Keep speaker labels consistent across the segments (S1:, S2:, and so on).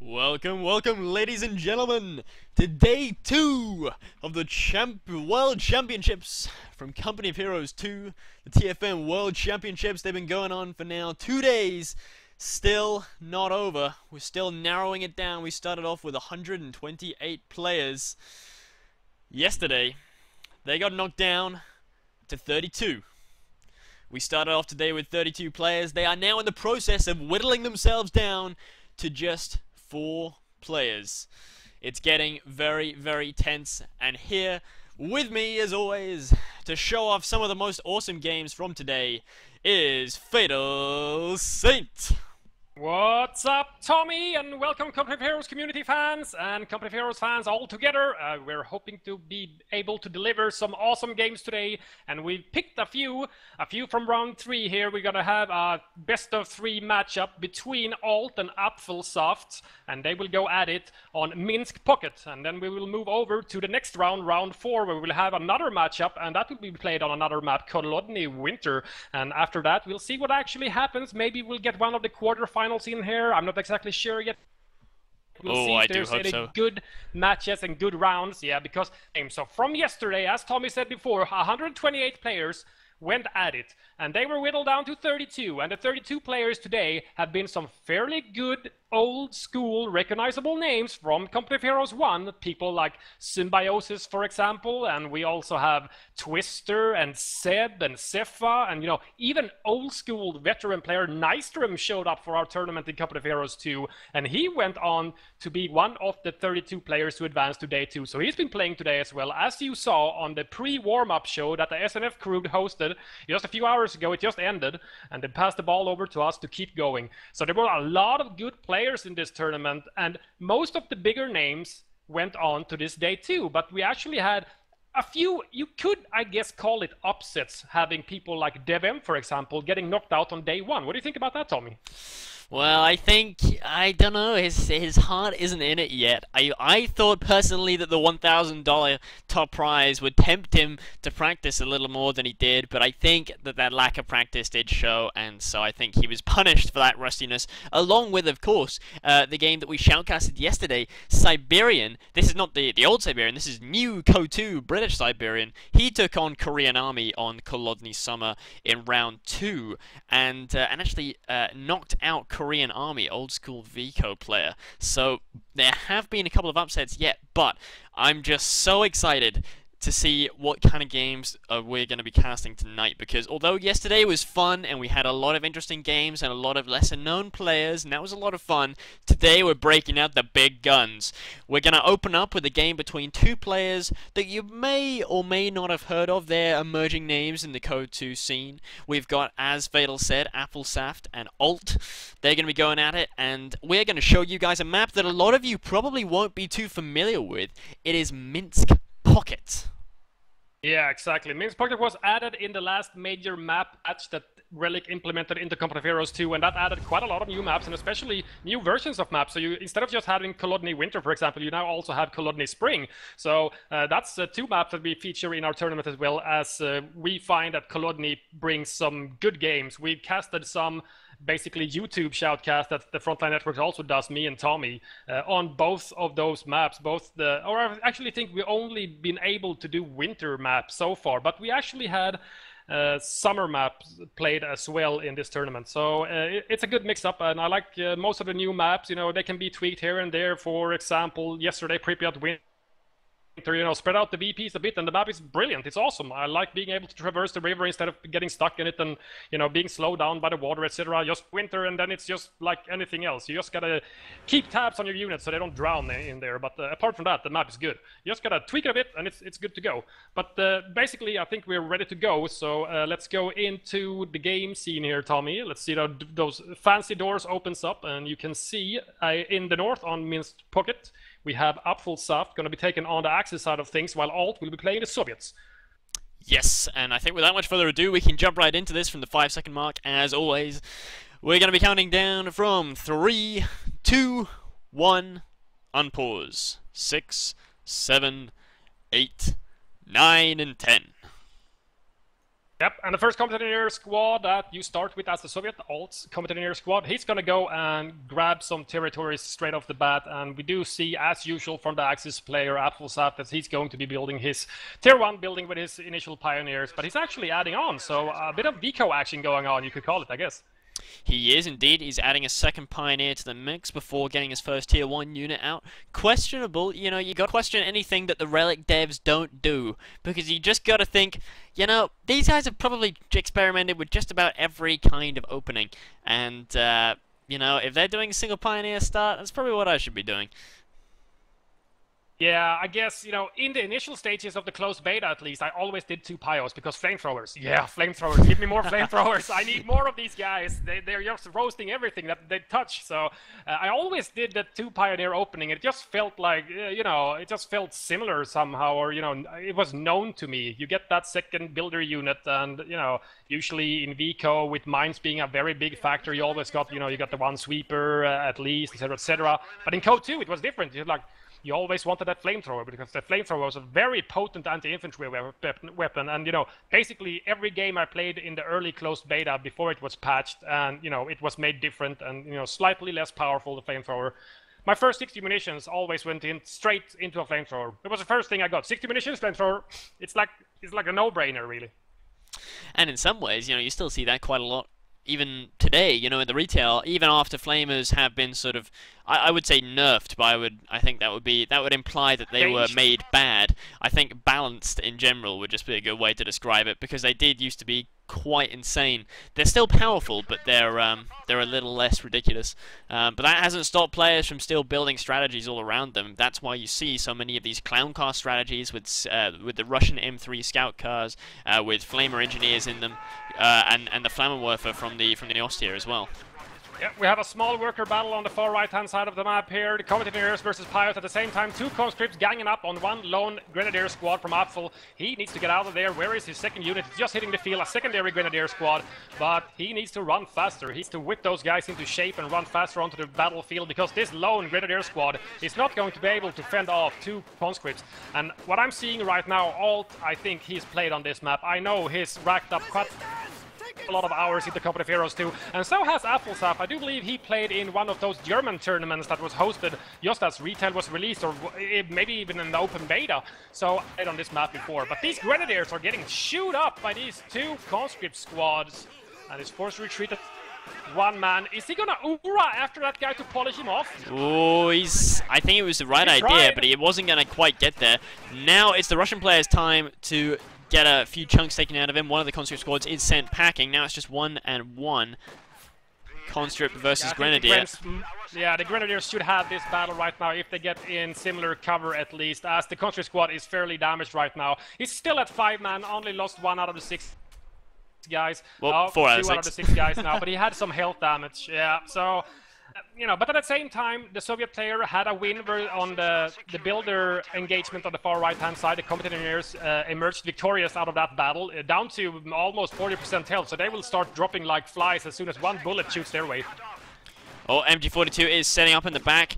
S1: Welcome, welcome, ladies and gentlemen, to day 2 of the World Championships from Company of Heroes 2, the TFN World Championships. They've been going on for now 2 days, still not over. We're still narrowing it down. We started off with 128 players. Yesterday, they got knocked down to 32. We started off today with 32 players. They are now in the process of whittling themselves down to just 4 players. It's getting very, very tense, and here with me, as always, to show off some of the most awesome games from today is FatalSaint.
S2: What's up, Tommy, and welcome Company of Heroes community fans and Company of Heroes fans all together. We're hoping to be able to deliver some awesome games today, and we've picked a few from round 3 here. We're gonna have a best of 3 matchup between Alt and Apfelsaft, and they will go at it on Minsk Pocket, and then we will move over to the next round, round 4, where we will have another matchup, and that will be played on another map, Kolodny Winter, and after that we'll see what actually happens. Maybe we'll get one of the quarterfinals in here. I'm not exactly sure yet. We'll see if there's any good matches and good rounds. Yeah, because so from yesterday, as Tommy said before, 128 players went at it, and they were whittled down to 32, and the 32 players today have been some fairly good old school recognizable names from Company of Heroes 1, people like Symbiosis, for example, and we also have Twister and Seb and Sepha, and even old school veteran player Nystrom showed up for our tournament in Company of Heroes 2, and he went on to be one of the 32 players to advance to day 2, so he's been playing today as well, as you saw on the pre-warm-up show that the SNF crew hosted just a few hours ago. It just ended, and they passed the ball over to us to keep going. So there were a lot of good players in this tournament, and most of the bigger names went on to this day too, but we actually had a few, you could I guess call it upsets, having people like DevM, for example, getting knocked out on day 1. What do you think about that, Tommy?
S1: Well, I don't know, his heart isn't in it yet. I thought personally that the $1,000 top prize would tempt him to practice a little more than he did, but I think that lack of practice did show, and so I think he was punished for that rustiness, along with, of course, the game that we shoutcasted yesterday, Siberian. This is not the old Siberian, this is new KO2 British Siberian. He took on Korean Army on Kolodny Summer in round 2, and actually knocked out Korean Army, old school Vico player. So there have been a couple of upsets yet, but I'm just so excited to see what kind of games we're going to be casting tonight, because although yesterday was fun and we had a lot of interesting games and a lot of lesser known players, and that was a lot of fun, today we're breaking out the big guns. We're going to open up with a game between 2 players that you may or may not have heard of. They're emerging names in the Code 2 scene. We've got, as Fatal said, Apfelsaft and Alt. They're going to be going at it, and we're going to show you guys a map that a lot of you probably won't be too familiar with. It is Minsk Pocket.
S2: Yeah, exactly. Minsk Pocket was added in the last major map patch that Relic implemented into Company of Heroes 2, and that added quite a lot of new maps, and especially new versions of maps. So you, instead of just having Kolodny Winter, for example, you now also have Kolodny Spring. So that's 2 maps that we feature in our tournament, as well as we find that Kolodny brings some good games. We casted some basically YouTube shoutcast that the Frontline Network also does, me and Tommy, on both of those maps. Or I actually think we only been able to do winter maps so far, but we actually had summer maps played as well in this tournament. So it's a good mix-up, and I like most of the new maps. They can be tweaked here and there. For example, yesterday Pripyat Winter, spread out the VPs a bit, and the map is brilliant. It's awesome. I like being able to traverse the river instead of getting stuck in it and, being slowed down by the water, etc. Just winter, and then it's just like anything else. You just gotta keep tabs on your units so they don't drown in there. But apart from that, the map is good. You just gotta tweak it a bit, and it's good to go. But basically, I think we're ready to go. So let's go into the game scene here, Tommy. Let's see those fancy doors opens up, and you can see in the north on Minsk Pocket, we have Apfelsaft going to be taken on the Axis side of things, while Alt will be playing the Soviets.
S1: Yes, and I think without much further ado, we can jump right into this from the 5-second mark. As always, we're going to be counting down from 3, 2, 1, unpause. 6, 7, 8, 9, and 10.
S2: Yep, and the first combat engineer squad that you start with as the Soviet Alt's combat engineer squad, he's gonna go and grab some territories straight off the bat, and we do see, as usual, from the Axis player Apfelsaft, that he's going to be building his Tier 1 building with his initial pioneers, but he's actually adding on, so a bit of Vico action going on, you could call it, I guess.
S1: He is indeed. He's adding a second Pioneer to the mix before getting his first Tier 1 unit out. Questionable, you know, you got to question anything that the Relic devs don't do, because you just got to think, you know, these guys have probably experimented with just about every kind of opening, and, you know, if they're doing a single Pioneer start, that's probably what I should be doing.
S2: Yeah, I guess, you know, in the initial stages of the closed beta, at least, I always did 2 Pios, because flamethrowers. Yeah, flamethrowers. Give me more flamethrowers. I need more of these guys. They're just roasting everything that they touch. So I always did the 2 Pioneer opening. It just felt like, you know, it just felt similar somehow, or, you know, it was known to me. You get that second builder unit, and, you know, usually in Vico, with mines being a very big factor, you always got, you know, you got the 1 sweeper at least, etc., etc. But in Code 2, it was different. You're like, you always wanted that flamethrower, because the flamethrower was a very potent anti-infantry weapon, and, you know, basically every game I played in the early closed beta before it was patched, and, you know, it was made different and, you know, slightly less powerful, the flamethrower. My first 60 munitions always went in straight into a flamethrower. It was the first thing I got. 60 munitions, flamethrower. It's like a no-brainer, really.
S1: And in some ways, you know, you still see that quite a lot even today, you know, in the retail, even after flamers have been sort of, I would say nerfed, but I think that would imply that they were made bad. I think balanced in general would just be a good way to describe it, because they did used to be quite insane. They're still powerful, but they're a little less ridiculous. But that hasn't stopped players from still building strategies all around them. That's why you see so many of these clown car strategies with the Russian M3 scout cars, with flamer engineers in them, and the Flammenwerfer from the Ostia as well.
S2: Yeah, we have a small worker battle on the far right-hand side of the map here. The combat engineers versus Pilots at the same time. 2 conscripts ganging up on 1 lone grenadier squad from Apfel. He needs to get out of there. Where is his second unit? It's just hitting the field, a secondary grenadier squad. But he needs to run faster. He needs to whip those guys into shape and run faster onto the battlefield, because this lone grenadier squad is not going to be able to fend off 2 conscripts. And what I'm seeing right now, Alt, I think he's played on this map. I know he's racked up quite a lot of hours in the Company of Heroes too, and so has Apfelsaft. I do believe he played in one of those German tournaments that was hosted just as retail was released, or maybe even in the open beta. So I played on this map before, but these grenadiers are getting chewed up by these 2 conscript squads, and he's forced to retreat at 1 man. Is he gonna Ura after that guy to polish him off?
S1: Oh, I think it was the right idea, but he wasn't gonna quite get there. Now it's the Russian player's time to get a few chunks taken out of him. One of the conscript squads is sent packing. Now it's just 1-1. Conscript versus Grenadier.
S2: Yeah, the Grenadiers should have this battle right now if they get in similar cover, at least, as the conscript squad is fairly damaged right now. He's still at 5 man, only lost 1 out of the 6 guys.
S1: Well, 4 out of
S2: 6 guys now, but he had some health damage. Yeah, so, you know, but at the same time, the Soviet player had a win on the builder engagement on the far right-hand side. The combat engineers emerged victorious out of that battle, down to almost 40% health, so they will start dropping like flies as soon as 1 bullet shoots their way.
S1: Oh, MG42 is setting up in the back.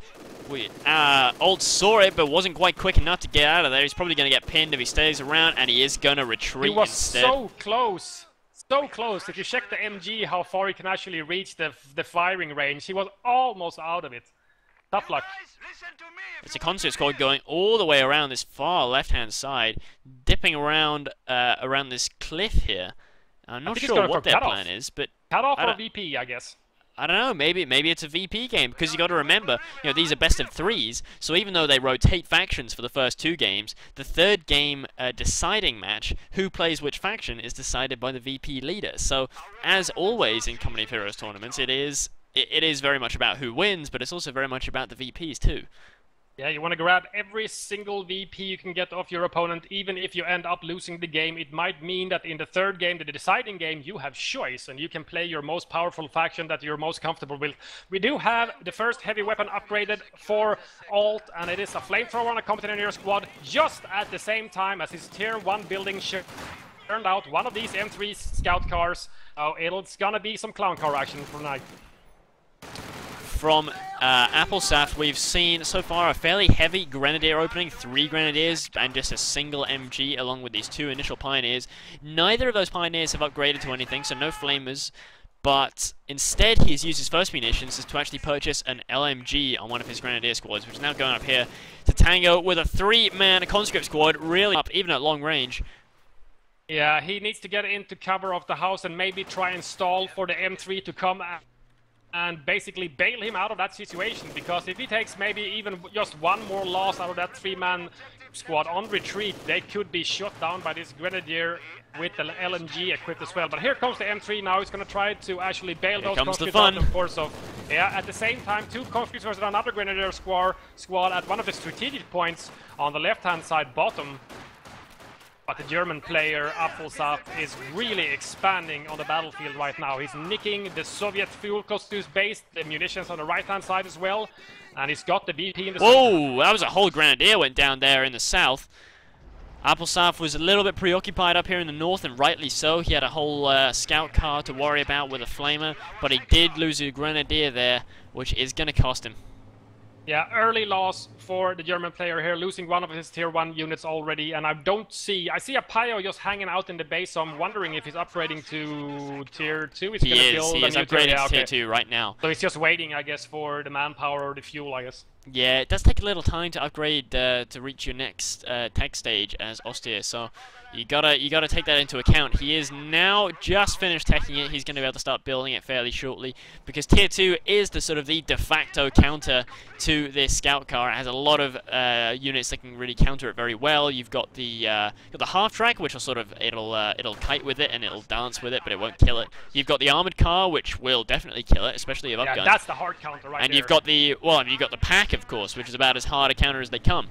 S1: Alt saw it, but wasn't quite quick enough to get out of there. He's probably going to get pinned if he stays around, and he is going to retreat
S2: instead. He was
S1: instead.
S2: So close. So close. If you check the MG, how far he can actually reach the firing range, he was almost out of it. Tough luck.
S1: It's a conscript squad going all the way around this far left-hand side, dipping around around this cliff here. I'm not sure what their plan is, but
S2: cut off or VP, I guess.
S1: I don't know, maybe it's a VP game, because you got to remember, you know, these are best of 3s, so even though they rotate factions for the first 2 games, the 3rd game deciding match, who plays which faction, is decided by the VP leader. So, as always in Company of Heroes tournaments, it is very much about who wins, but it's also very much about the VPs too.
S2: Yeah, you want to grab every single VP you can get off your opponent, even if you end up losing the game. It might mean that in the 3rd game, the deciding game, you have choice, and you can play your most powerful faction that you're most comfortable with. We do have the first heavy weapon upgraded for Alt, and it is a flamethrower on a combat engineer squad, just at the same time as his tier 1 building turned out one of these M3 scout cars. Oh, it's gonna be some clown car action tonight.
S1: From Apfelsaft, we've seen so far a fairly heavy Grenadier opening, 3 Grenadiers and just a single MG along with these 2 initial Pioneers. Neither of those Pioneers have upgraded to anything, so no Flamers, but instead he's used his first munitions to actually purchase an LMG on one of his Grenadier squads, which is now going up here to tango with a 3-man conscript squad, really up even at long range.
S2: Yeah, he needs to get into cover of the house and maybe try and stall for the M3 to come and basically bail him out of that situation, because if he takes maybe even just one more loss out of that 3-man squad on retreat, they could be shot down by this Grenadier with the LMG equipped as well. But here comes the M3 now. He's going to try to actually bail those conscripts out, of course. Yeah, at the same time, 2 conscripts versus another Grenadier squad at one of the strategic points on the left-hand side bottom. But the German player, Apfelsaft, is really expanding on the battlefield right now. He's nicking the Soviet fuel costumes base, the munitions on the right-hand side as well. And he's got the VP in the
S1: Whoa, that was a whole Grenadier went down there in the south. Apfelsaft was a little bit preoccupied up here in the north, and rightly so. He had a whole scout car to worry about with a Flamer, but he did lose a Grenadier there, which is going to cost him.
S2: Yeah, early loss for the German player here, losing one of his tier 1 units already, and I see a Pio just hanging out in the base, so I'm wondering if he's upgrading to tier 2.
S1: He is upgrading to tier 2 right now.
S2: So he's just waiting, I guess, for the manpower or the fuel, I guess.
S1: Yeah, it does take a little time to upgrade to reach your next tech stage as Austere, so you gotta take that into account. He is now just finished teching it. He's going to be able to start building it fairly shortly, because tier 2 is the sort of the de facto counter to this scout car. It has a lot of units that can really counter it very well. You've got the half track, which will sort of it'll kite with it and it'll dance with it, but it won't kill it. You've got the armored car, which will definitely kill it, especially if upgunned.
S2: Yeah, that's the hard counter right there.
S1: And you've got the pack, of course, which is about as hard a counter as they come.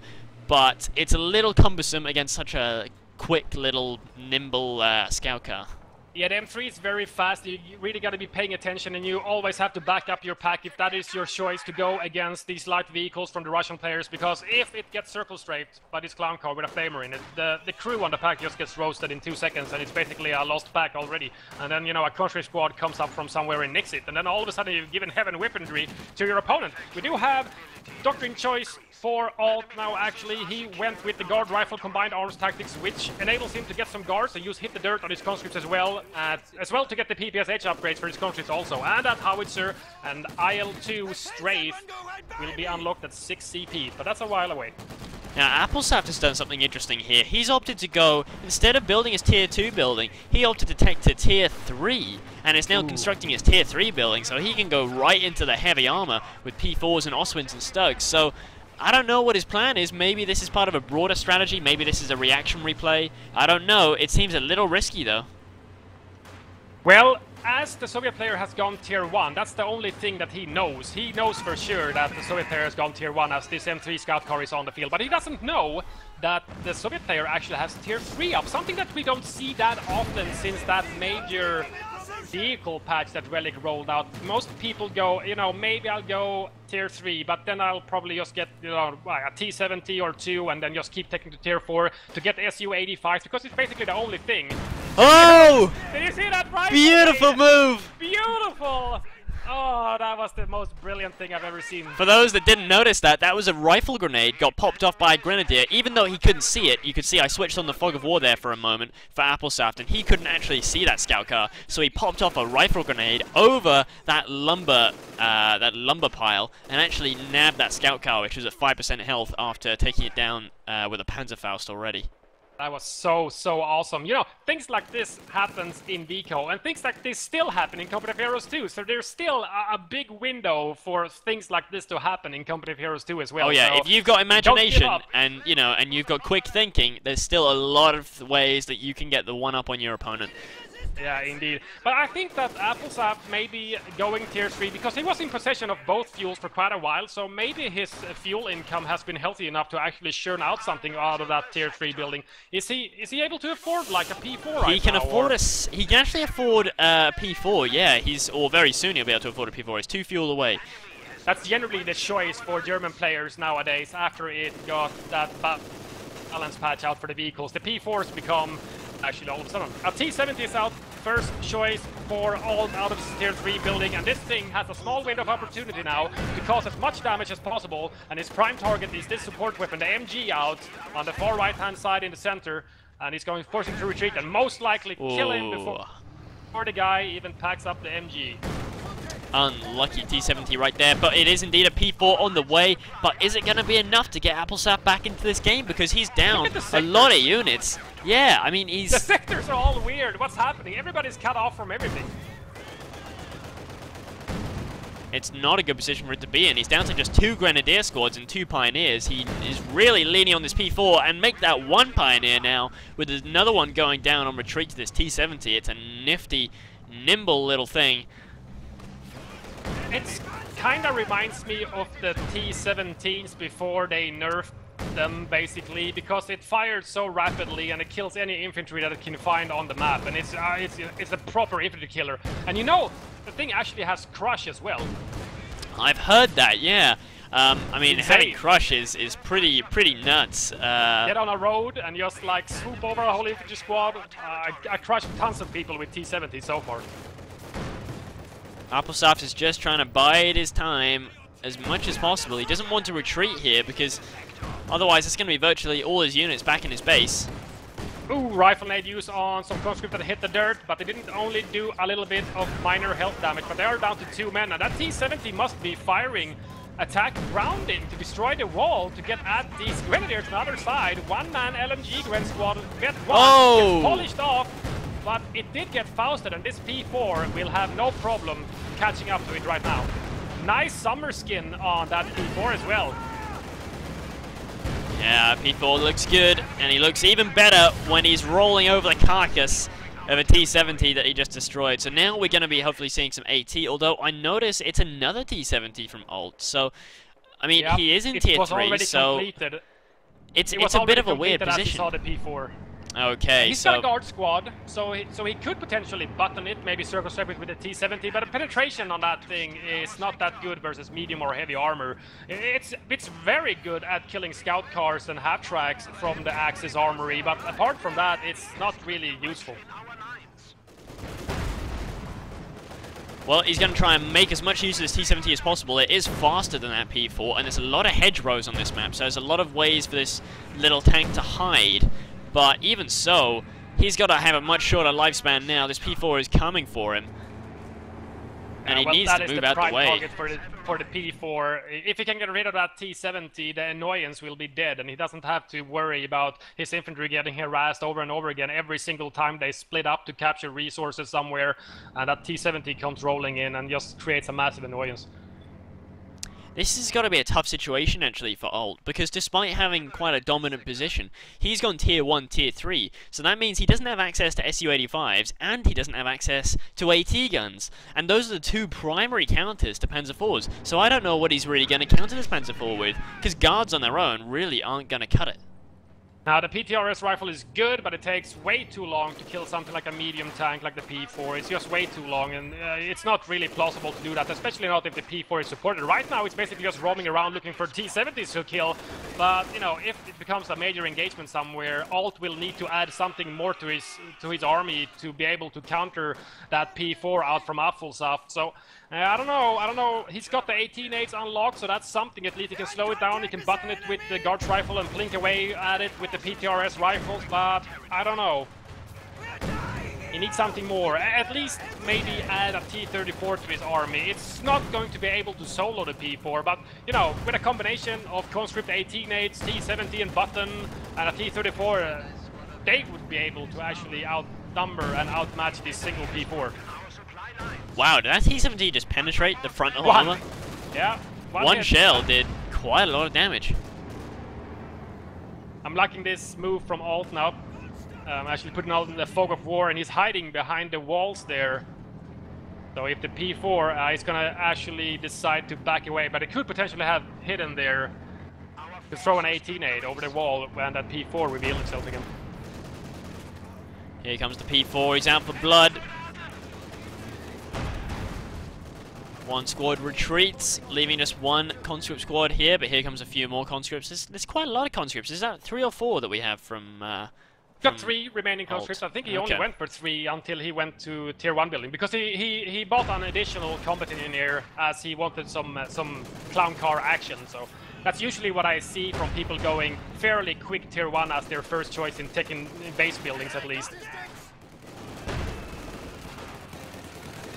S1: But it's a little cumbersome against such a quick little nimble scout car.
S2: Yeah, the M3 is very fast. You really got to be paying attention, and you always have to back up your pack if that is your choice to go against these light vehicles from the Russian players, because if it gets circle strafed by this clown car with a Flamer in it, the crew on the pack just gets roasted in 2 seconds, and it's basically a lost pack already. And then, you know, a country squad comes up from somewhere and nicks it, and then all of a sudden you've given heaven weaponry to your opponent. We do have doctrine choice for Alt now, actually. He went with the guard rifle combined arms tactics, which enables him to get some guards and use hit the dirt on his conscripts as well to get the PPSH upgrades for his conscripts also. And that howitzer and IL-2 strafe will be unlocked at 6 CP, but that's a while away.
S1: Now, Apfelsaft has done something interesting here. He's opted to go, instead of building his tier 2 building, he opted to take to tier 3, and is now constructing his tier 3 building, so he can go right into the heavy armor with P4s and Oswins and Stugs. So I don't know what his plan is. Maybe this is part of a broader strategy. Maybe this is a reaction replay. I don't know. It seems a little risky, though.
S2: Well, as the Soviet player has gone tier 1, that's the only thing that he knows. He knows for sure that the Soviet player has gone tier 1 as this M3 scout car is on the field, but he doesn't know that the Soviet player actually has tier 3 up, something that we don't see that often since that major vehicle patch that Relic rolled out. Most people go, you know, maybe I'll go tier 3, but then I'll probably just get, you know, a T70 or 2 and then just keep taking to tier 4 to get SU-85, because it's basically the only thing.
S1: Oh!
S2: Did you see that right?
S1: Beautiful move!
S2: Beautiful! Oh, that was the most brilliant thing I've ever seen.
S1: For those that didn't notice that was a rifle grenade, got popped off by a Grenadier. Even though he couldn't see it, you could see I switched on the fog of war there for a moment for Apfelsaft, and he couldn't actually see that scout car, so he popped off a rifle grenade over that lumber pile, and actually nabbed that scout car, which was at 5% health after taking it down with a Panzerfaust already.
S2: That was so awesome. You know, things like this happens in VCO, and things like this still happen in Competitive Heroes 2, so there's still a big window for things like this to happen in Competitive Heroes 2 as well.
S1: Oh yeah,
S2: so
S1: if you've got imagination and, you know, and you've got quick thinking, there's still a lot of ways that you can get the one-up on your opponent.
S2: Yeah, indeed. But I think that Apfelsaft may be going tier 3 because he was in possession of both fuels for quite a while, so maybe his fuel income has been healthy enough to actually churn out something out of that tier 3 building. Is he able to afford like a P4 right
S1: He can
S2: now,
S1: afford he can actually afford a P4, yeah. Or very soon he'll be able to afford a P4. He's 2 fuel away.
S2: That's generally the choice for German players nowadays after it got that balance patch out for the vehicles. The P4s become actually all of a sudden. A T70 is out first choice for all out of this tier 3 building, and this thing has a small window of opportunity now to cause as much damage as possible, and his prime target is this support weapon, the MG out on the far right hand side in the center, and he's going to force him to retreat and most likely kill him before the guy even packs up the MG.
S1: Unlucky T70 right there, but it is indeed a P4 on the way. But is it going to be enough to get Apfelsaft back into this game? Because he's down a lot of units. Yeah, I mean, he's...
S2: The sectors are all weird. What's happening? Everybody's cut off from everything.
S1: It's not a good position for it to be in. He's down to just 2 Grenadier squads and 2 Pioneers. He is really leaning on this P4 and make that 1 Pioneer now with another one going down on retreat to this T70. It's a nifty, nimble little thing.
S2: It kind of reminds me of the T-17s before they nerfed them, basically, because it fires so rapidly and it kills any infantry that it can find on the map, and it's a proper infantry killer. And you know, the thing actually has crush as well.
S1: I've heard that, yeah. I mean,
S2: Insane.
S1: having crush is pretty nuts.
S2: Get on a road and just like swoop over a whole infantry squad. I crushed tons of people with T-70 so far.
S1: Apfelsaft is just trying to bide his time as much as possible. He doesn't want to retreat here because otherwise it's going to be virtually all his units back in his base.
S2: Ooh, rifle nade use on some conscript that hit the dirt, but they didn't only do a little bit of minor health damage, but they are down to 2 men. Now that T-70 must be firing attack grounding to destroy the wall to get at these grenadiers on the other side. 1-man LMG Gren squad get one, gets polished off. But it did get Fausted, and this P4 will have no problem catching up to it right now. Nice summer skin on that P4 as well.
S1: Yeah, P4 looks good, and he looks even better when he's rolling over the carcass of a T-70 that he just destroyed. So now we're going to be hopefully seeing some AT, although I notice it's another T-70 from Alt. So, I mean,
S2: yep,
S1: he is in tier 3, so
S2: completed.
S1: it's a bit of a weird position.
S2: He saw the P4.
S1: Okay,
S2: he's got a guard squad, so he could potentially button it, maybe circle it with the T-70, but the penetration on that thing is not that good versus medium or heavy armor. It's very good at killing scout cars and half-tracks from the Axis armory, but apart from that, it's not really useful.
S1: Well, he's going to try and make as much use of this T-70 as possible. It is faster than that P4, and there's a lot of hedgerows on this map, so there's a lot of ways for this little tank to hide. But even so, he's got to have a much shorter lifespan now. This P4 is coming for him. And he needs to move out the way.
S2: Target for the P4. If he can get rid of that T-70, the annoyance will be dead, and he doesn't have to worry about his infantry getting harassed over and over again every single time they split up to capture resources somewhere, and that T-70 comes rolling in and just creates a massive annoyance.
S1: This has got to be a tough situation, actually, for Alt, because despite having quite a dominant position, he's gone Tier 1, Tier 3, so that means he doesn't have access to Su-85s, and he doesn't have access to AT guns, and those are the 2 primary counters to Panzer IVs, so I don't know what he's really going to counter this Panzer IV with, because guards on their own really aren't going to cut it.
S2: Now, the PTRS rifle is good, but it takes way too long to kill something like a medium tank like the P4. It's just way too long, and it's not really plausible to do that, especially not if the P4 is supported. Right now, it's basically just roaming around looking for T-70s to kill, but, you know, if it becomes a major engagement somewhere, Alt will need to add something more to his army to be able to counter that P4 out from Apfelsaft. So, I don't know. He's got the 18 nades unlocked, so that's something. At least he can slow it down. He can button it with the Guards rifle and blink away at it with the PTRS rifles, but I don't know. He needs something more. At least maybe add a T-34 to his army. It's not going to be able to solo the P4, but, you know, with a combination of conscript 18 nades, T-70 and button, and a T-34, they would be able to actually outnumber and outmatch this single P4.
S1: Wow, did that T-70 just penetrate the frontal armor?
S2: Yeah.
S1: One shell did quite a lot of damage.
S2: I'm liking this move from Alt now. Actually putting out in the fog of war, and he's hiding behind the walls there. So if the P4 is gonna actually decide to back away, but it could potentially have hidden there to throw an 18-8 over the wall when that P4 revealed itself again.
S1: Here comes the P4, he's out for blood. One squad retreats, leaving us 1 conscript squad here, but here comes a few more conscripts. There's quite a lot of conscripts. Is that 3 or 4 that we have from
S2: got 3 remaining conscripts. I think he only went for 3 until he went to tier 1 building, because he bought an additional combat engineer as he wanted some clown car action. So that's usually what I see from people going fairly quick tier 1 as their first choice in taking base buildings at least.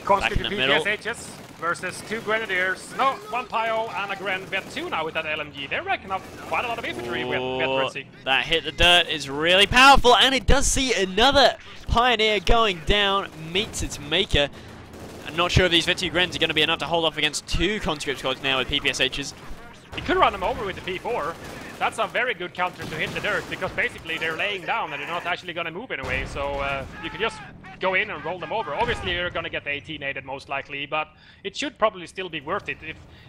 S2: Conscript PPSHs versus 2 Grenadiers. No, 1 Pio and a Gren Vet 2 now with that LMG. They're racking up quite a lot of infantry with Vet.
S1: That hit the dirt is really powerful, and it does see another Pioneer going down, meets its maker. I'm not sure if these Vet 2 Grens are going to be enough to hold off against 2 conscript squads now with PPSHs.
S2: You could run them over with the P4. That's a very good counter to hit the dirt, because basically they're laying down and they're not actually going to move anyway. So you could just go in and roll them over. Obviously you're going to get 18-aided most likely, but it should probably still be worth it.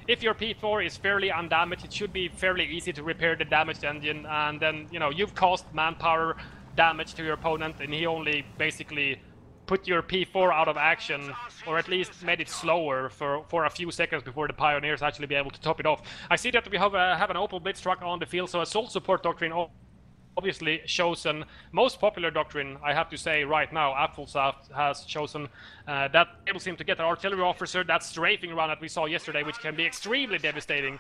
S2: If your P4 is fairly undamaged, it should be fairly easy to repair the damaged engine, and then, you know, you've caused manpower damage to your opponent, and he only basically put your P4 out of action, or at least made it slower for a few seconds before the Pioneers actually be able to top it off. I see that we have an Opel Blitz truck on the field, so Assault Support Doctrine obviously chosen. Most popular doctrine, I have to say right now, Apfelsaft has chosen. That enables him to get an artillery officer, that strafing run that we saw yesterday, which can be extremely devastating.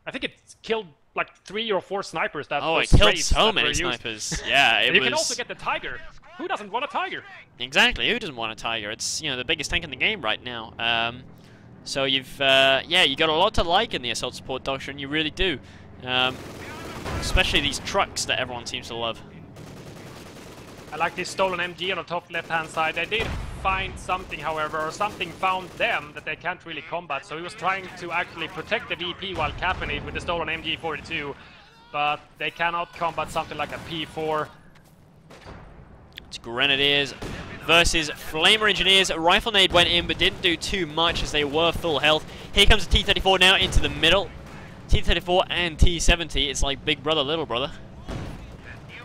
S2: I think it killed like 3 or 4 snipers. That
S1: it killed so many snipers. Yeah,
S2: you can also get the Tiger. Who doesn't want a Tiger?
S1: Exactly, who doesn't want a Tiger? It's, you know, the biggest tank in the game right now. So you've, yeah, you got a lot to like in the Assault Support Doctrine, you really do. Especially these trucks that everyone seems to love.
S2: I like this stolen MG on the top left-hand side. They did find something, however, or something found them that they can't really combat. So he was trying to actually protect the VP while capping it with the stolen MG42, but they cannot combat something like a P4.
S1: It's Grenadiers versus Flamer Engineers. Rifle Nade went in but didn't do too much as they were full health. Here comes the T-34 now into the middle. T-34 and T-70, it's like big brother, little brother.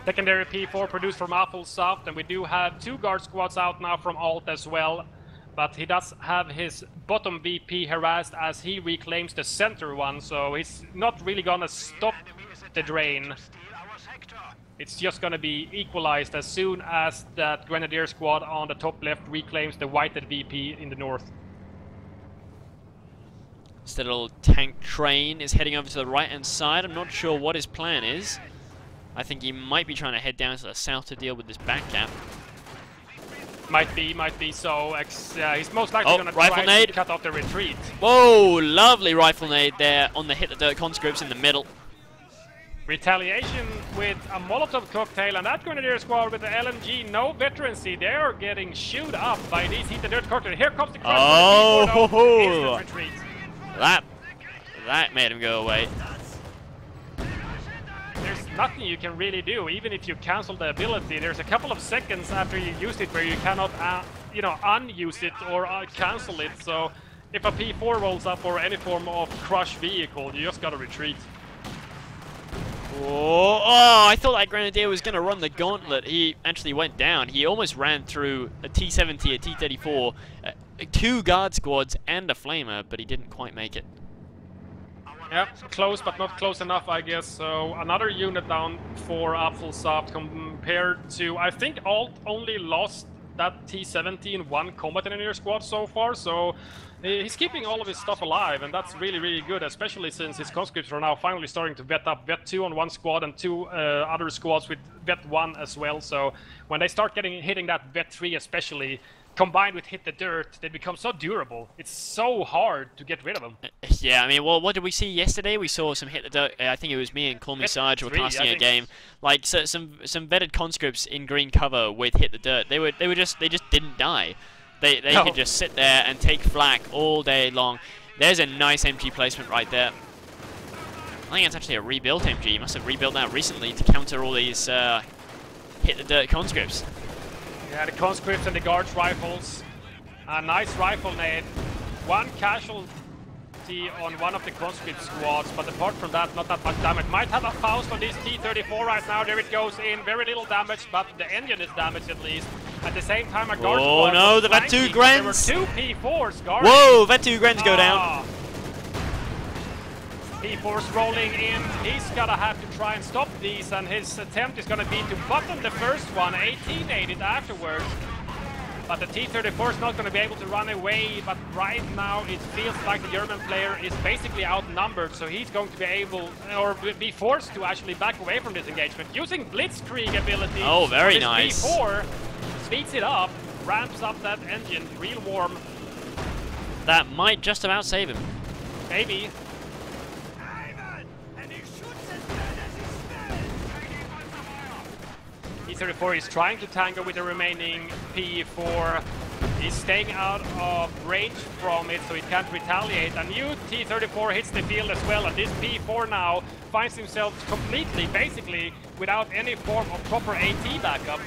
S2: Secondary P4 produced from Apfelsaft, and we do have 2 guard squads out now from Alt as well. But he does have his bottom VP harassed as he reclaims the center one, so he's not really gonna stop the drain. It's just gonna be equalized as soon as that Grenadier squad on the top left reclaims the whited VP in the north.
S1: This little tank train is heading over to the right hand side. I'm not sure what his plan is. I think he might be trying to head down to the south to deal with this back cap.
S2: Might be. So he's most likely going to try to cut off the retreat.
S1: Whoa, lovely rifle nade there on the hit the dirt conscripts in the middle.
S2: Retaliation with a Molotov cocktail, and that Grenadier squad with the LMG, no veterancy. They are getting chewed up by these hit the dirt cocktail. Here comes the crowd.
S1: Oh,
S2: instant retreat.
S1: That made him go away.
S2: There's nothing you can really do, even if you cancel the ability. There's a couple of seconds after you used it where you cannot, you know, unuse it or cancel it. So if a P4 rolls up or any form of crush vehicle, you just gotta retreat.
S1: Oh, I thought that Grenadier was going to run the gauntlet. He actually went down. He almost ran through a T-70, a T-34, 2 guard squads and a Flamer, but he didn't quite make it.
S2: Yep, close but not close enough, I guess. So another unit down for Apfelsaft compared to, I think Alt only lost that T-70 in 1 combat engineer squad so far, so he's keeping all of his stuff alive, and that's really, really good, especially since his conscripts are now finally starting to vet up. Vet 2 on 1 squad and 2 other squads with Vet 1 as well, so when they start hitting that Vet 3 especially, combined with hit the dirt, they become so durable. It's so hard to get rid of them.
S1: Yeah, I mean, well, what did we see yesterday? We saw some hit the dirt. I think it was me and Call Me Sarge were casting a game. Like so, some vetted conscripts in green cover with hit the dirt. They just didn't die. They could just sit there and take flak all day long. There's a nice MG placement right there. I think it's actually a rebuilt MG. You must have rebuilt that recently to counter all these hit the dirt conscripts.
S2: Yeah, the conscripts and the guards rifles. A nice rifle nade. 1 casualty on one of the conscript squads, but apart from that, not that much damage. Might have a Faust on this T-34 right now. There it goes in. Very little damage, but the engine is damaged at least. At the same time, a guard squad.
S1: Oh no, the Vet 2 Grens!
S2: There were 2 P4s guarding.
S1: Whoa, Vet 2 Grens go down.
S2: P4's rolling in. He's gonna have to try and stop these, and his attempt is gonna be to button the first one, 18-8 it afterwards. But the T-34 is not gonna be able to run away, but right now it feels like the German player is basically outnumbered, so he's going to be able, or be forced to actually back away from this engagement, using Blitzkrieg ability.
S1: Oh, very nice.
S2: P4 speeds it up, ramps up that engine real warm.
S1: That might just about save him.
S2: Maybe. T-34 is trying to tango with the remaining P4. He's staying out of range from it, so he can't retaliate. And new T-34 hits the field as well, and this P4 now finds himself completely, basically, without any form of proper AT backup.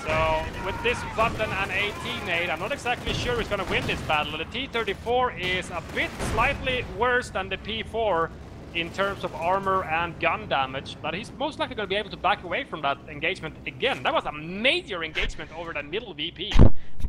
S2: So, with this button and 18-8, I'm not exactly sure who's going to win this battle. The T-34 is a bit slightly worse than the P4 in terms of armor and gun damage, but he's most likely going to be able to back away from that engagement again. That was a major engagement over the middle VP.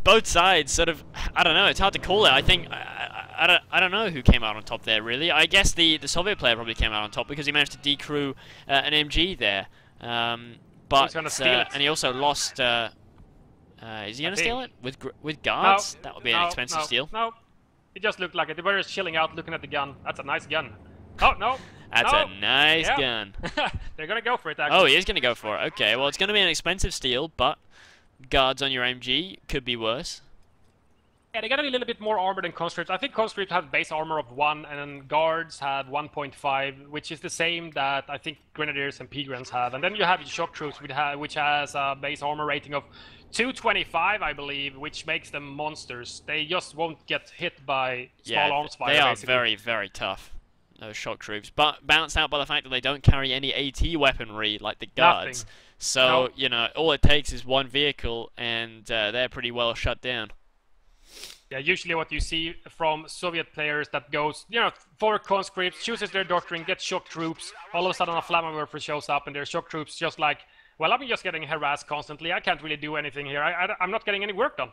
S1: Both sides sort of, I don't know, it's hard to call it. I think, I don't know who came out on top there, really. I guess the Soviet player probably came out on top because he managed to decrew an MG there. But,
S2: he's gonna steal it.
S1: And he also lost, is he going to steal it? With guards?
S2: No,
S1: That would be an expensive steal.
S2: No, it just looked like it. They were just chilling out looking at the gun. That's a nice gun. Oh, no.
S1: That's
S2: no.
S1: a nice gun.
S2: They're going to go for it, actually.
S1: Oh, he is going to go for it. Okay, well, it's going to be an expensive steal, but guards on your MG could be worse.
S2: Yeah, they got to be a little bit more armored than conscripts. I think conscripts have base armor of 1, and then guards have 1.5, which is the same that I think grenadiers and P-Grens have. And then you have your shock troops, which has a base armor rating of 225, I believe, which makes them monsters. They just won't get hit by small arms fire.
S1: They are
S2: basically.
S1: very, very tough, those shock troops, but balanced out by the fact that they don't carry any AT weaponry like the guards.
S2: Nothing.
S1: So,
S2: No.
S1: you know, all it takes is one vehicle, and they're pretty well shut down.
S2: Yeah, usually what you see from Soviet players that goes, you know, for conscripts, chooses their doctrine, gets shock troops, all of a sudden a Flammenwerfer shows up, and their shock troops just like, well, I'm just getting harassed constantly, I can't really do anything here, I'm not getting any work done.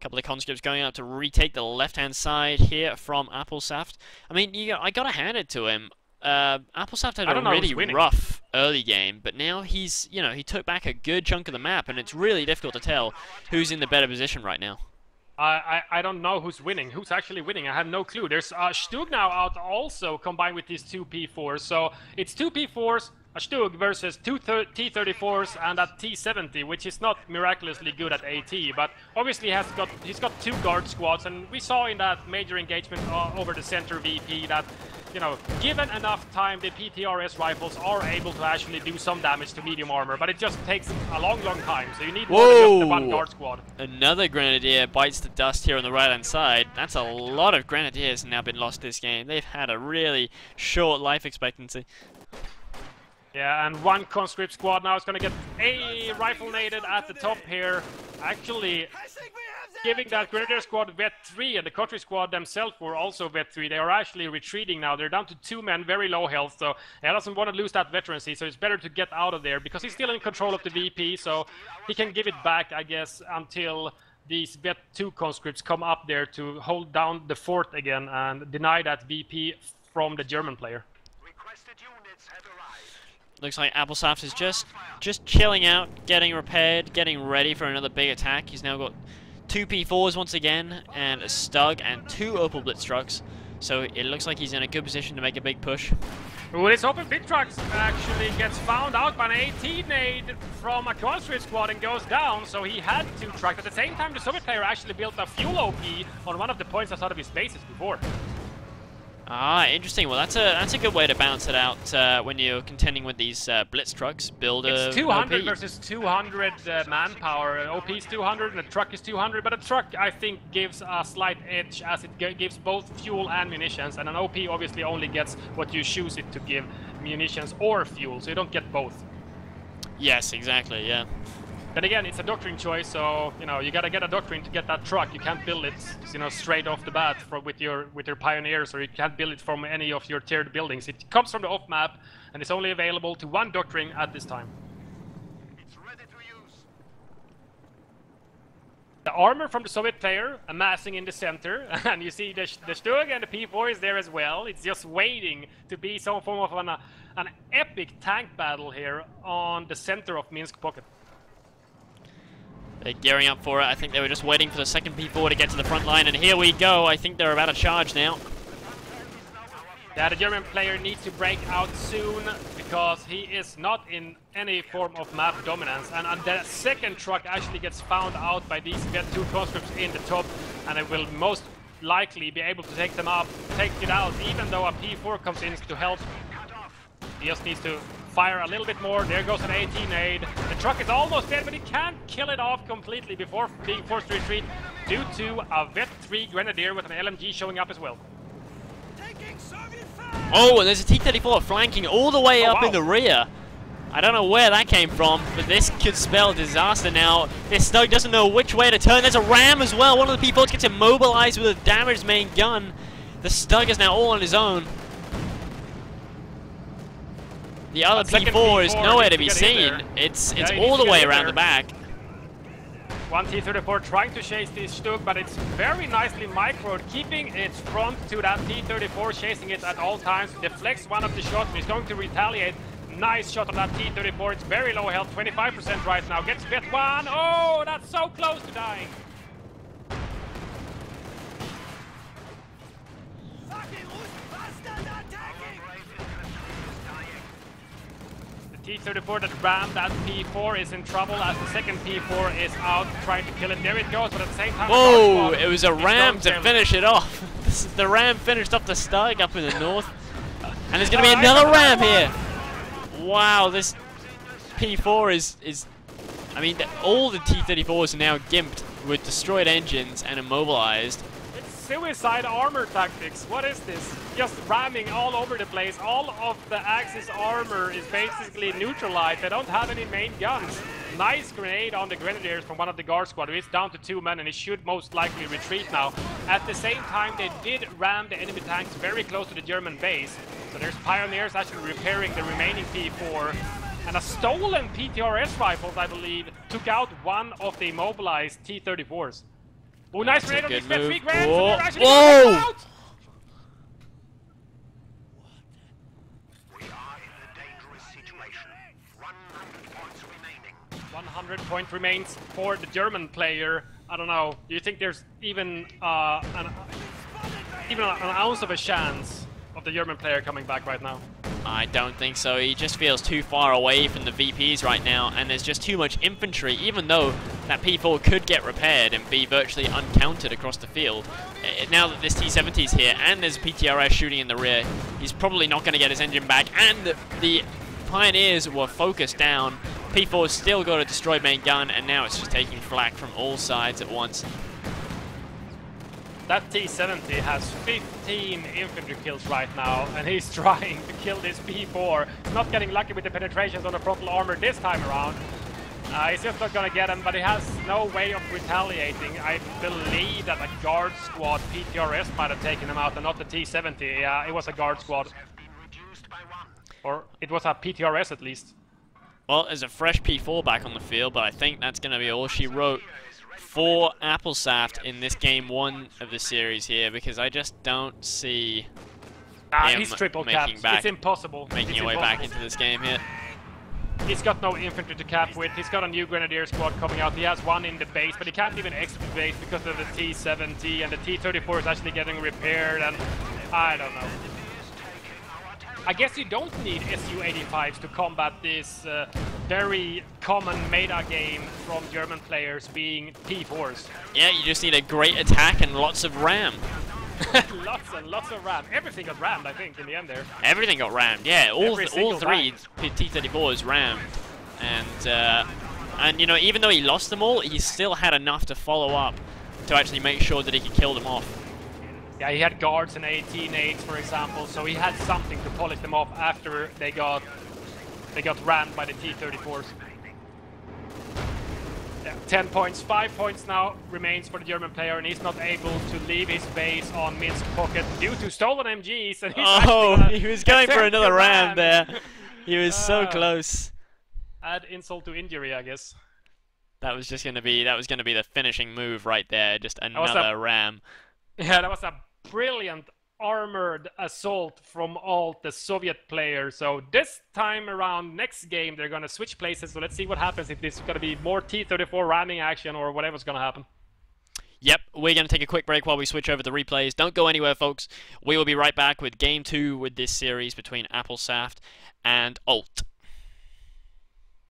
S1: Couple of conscripts going out to retake the left-hand side here from Apfelsaft. I mean, I gotta hand it to him. Apfelsaft had a really rough early game, but now he's, you know, he took back a good chunk of the map, and it's really difficult to tell who's in the better position right now.
S2: I don't know who's winning, who's actually winning, I have no clue. There's Stug now out also combined with these two P4s, so it's two P4s, a Stug versus two T-34s and a T-70, which is not miraculously good at AT, but obviously he's got two guard squads, and we saw in that major engagement over the center VP that, you know, given enough time, the PTRS rifles are able to actually do some damage to medium armor, but it just takes a long time, so you need more than just the one guard squad.
S1: Another Grenadier bites the dust here on the right-hand side. That's a lot of Grenadiers now been lost this game. They've had a really short life expectancy.
S2: Yeah, and one conscript squad now is going to get a rifle naded at the top here. Actually, giving that Grenadier squad Vet 3, and the country squad themselves were also Vet 3. They are actually retreating now. They're down to 2 men, very low health, so he doesn't want to lose that veterancy, so it's better to get out of there, because he's still in control of the VP, so he can give it back, I guess, until these Vet 2 conscripts come up there to hold down the fort again and deny that VP from the German player.
S1: Looks like Apfelsaft is just chilling out, getting repaired, getting ready for another big attack. He's now got 2 P4s once again, and a Stug, and 2 Opel Blitz trucks. So it looks like he's in a good position to make a big push.
S2: Well, this Opel Blitz trucks actually gets found out by an AT nade from a conscript squad and goes down, so he had 2 trucks. At the same time, the Soviet player actually built a fuel OP on one of the points outside of his bases before.
S1: Ah, interesting. Well, that's a good way to balance it out when you're contending with these blitz trucks. Build a
S2: It's 200
S1: OP.
S2: versus 200 manpower. OP is 200 and the truck is 200, but a truck, I think, gives a slight edge as it gives both fuel and munitions, and an OP obviously only gets what you choose it to give, munitions or fuel, so you don't get both.
S1: Yes, exactly, yeah.
S2: Then again, it's a doctrine choice, so, you know, you gotta get a doctrine to get that truck. You can't build it, you know, straight off the bat with your pioneers, or you can't build it from any of your tiered buildings. It comes from the off map, and it's only available to one doctrine at this time.
S3: It's ready to use.
S2: The armor from the Soviet player amassing in the center, and you see the Stug and the P4 is there as well. It's just waiting to be some form of an epic tank battle here on the center of Minsk pocket.
S1: They're gearing up for it. I think they were just waiting for the second P4 to get to the front line, and here we go. I think they're about to charge now.
S2: Yeah, the German player needs to break out soon because he is not in any form of map dominance. And the second truck actually gets found out by these Vet 2 conscripts in the top, and it will most likely be able to take them up, take it out, even though a P4 comes in to help. He just needs to fire a little bit more. There goes an 18 aid. The truck is almost dead, but he can't kill it off completely before being forced to retreat due to a Vet 3 Grenadier with an LMG showing up as well.
S1: Oh, and there's a T-34 flanking all the way up in the rear. I don't know where that came from, but this could spell disaster now. This Stug doesn't know which way to turn. There's a ram as well. One of the P4s gets immobilized with a damaged main gun. The Stug is now all on his own. The other P4 is nowhere to be seen. It's all the way around the back.
S2: One T-34 trying to chase this Stug, but it's very nicely microed, keeping its front to that T-34, chasing it at all times. Deflects one of the shots, he's going to retaliate. Nice shot on that T-34, it's very low health, 25% right now. Gets Vet 1, oh, that's so close to dying. T-34 that rammed that P4 is in trouble as the second P4 is out trying to kill it. There it goes, but at the same time...
S1: Whoa, it was a ram to finish it off. The ram finished off the Stug up in the north. And there's going to be another ram here. Wow, this P4 is... I mean, all the T-34s are now gimped with destroyed engines and immobilized.
S2: Suicide armor tactics. What is this? Just ramming all over the place. All of the Axis armor is basically neutralized. They don't have any main guns. Nice grenade on the Grenadiers from one of the guard squad. It's down to 2 men and it should most likely retreat now. At the same time, they did ram the enemy tanks very close to the German base. So there's Pioneers actually repairing the remaining P4. And a stolen PTRS rifles, I believe, took out one of the immobilized T-34s. Oh, nice grenade on these Vet 3 Grants, and they're actually
S1: whoa!
S2: out!
S3: We are in a dangerous situation. 100 points remaining.
S2: 100 point remains for the German player. I don't know. Do you think there's even an ounce of a chance of the German player coming back right now?
S1: I don't think so. He just feels too far away from the VPs right now, and there's just too much infantry, even though that P4 could get repaired and be virtually uncounted across the field. Now that this T-70's here, and there's a PTRS shooting in the rear, he's probably not going to get his engine back, and the Pioneers were focused down. P4's still got a destroyed main gun, and now it's just taking flak from all sides at once.
S2: That T-70 has 15 infantry kills right now, and he's trying to kill this P4. He's not getting lucky with the penetrations on the frontal armor this time around. He's just not gonna get him, but he has no way of retaliating. I believe that a guard squad PTRS might have taken him out, and not the T-70. Yeah, it was a guard squad. Or it was a PTRS at least.
S1: Well, there's a fresh P4 back on the field, but I think that's gonna be all she wrote for Apfelsaft in this game 1 of the series here, because I just don't see him
S2: he's triple capped. It's impossible.
S1: Making your way back into this game here.
S2: He's got no infantry to cap with. He's got a new Grenadier squad coming out. He has one in the base, but he can't even exit the base because of the T-70, and the T-34 is actually getting repaired, and I don't know. I guess you don't need Su-85s to combat this very common meta game from German players being P4s.
S1: Yeah, you just need a great attack and lots of RAM.
S2: Lots and lots of RAM. Everything got rammed, I think, in the end there.
S1: Everything got rammed, yeah. All 3
S2: time.
S1: T-34s rammed. And you know, even though he lost them all, he still had enough to follow up to actually make sure that he could kill them off.
S2: Yeah, he had guards and 18 aids, for example, so he had something to polish them off after they got rammed by the T-34s. Yeah, 10 points, 5 points now remains for the German player, and he's not able to leave his base on Minsk pocket due to stolen MGs. And he's
S1: he was going for another ram there. He was so close.
S2: Add insult to injury, I guess.
S1: That was just gonna be the finishing move right there. Just
S2: was
S1: another ram.
S2: Yeah, that was a brilliant armored assault from all the Soviet players. So this time around, next game, they're gonna switch places. So let's see what happens, if this is gonna be more T-34 ramming action or whatever's gonna happen.
S1: Yep, we're going to take a quick break while we switch over the replays. Don't go anywhere, folks. We will be right back with Game 2 with this series between Apfelsaft and Alt.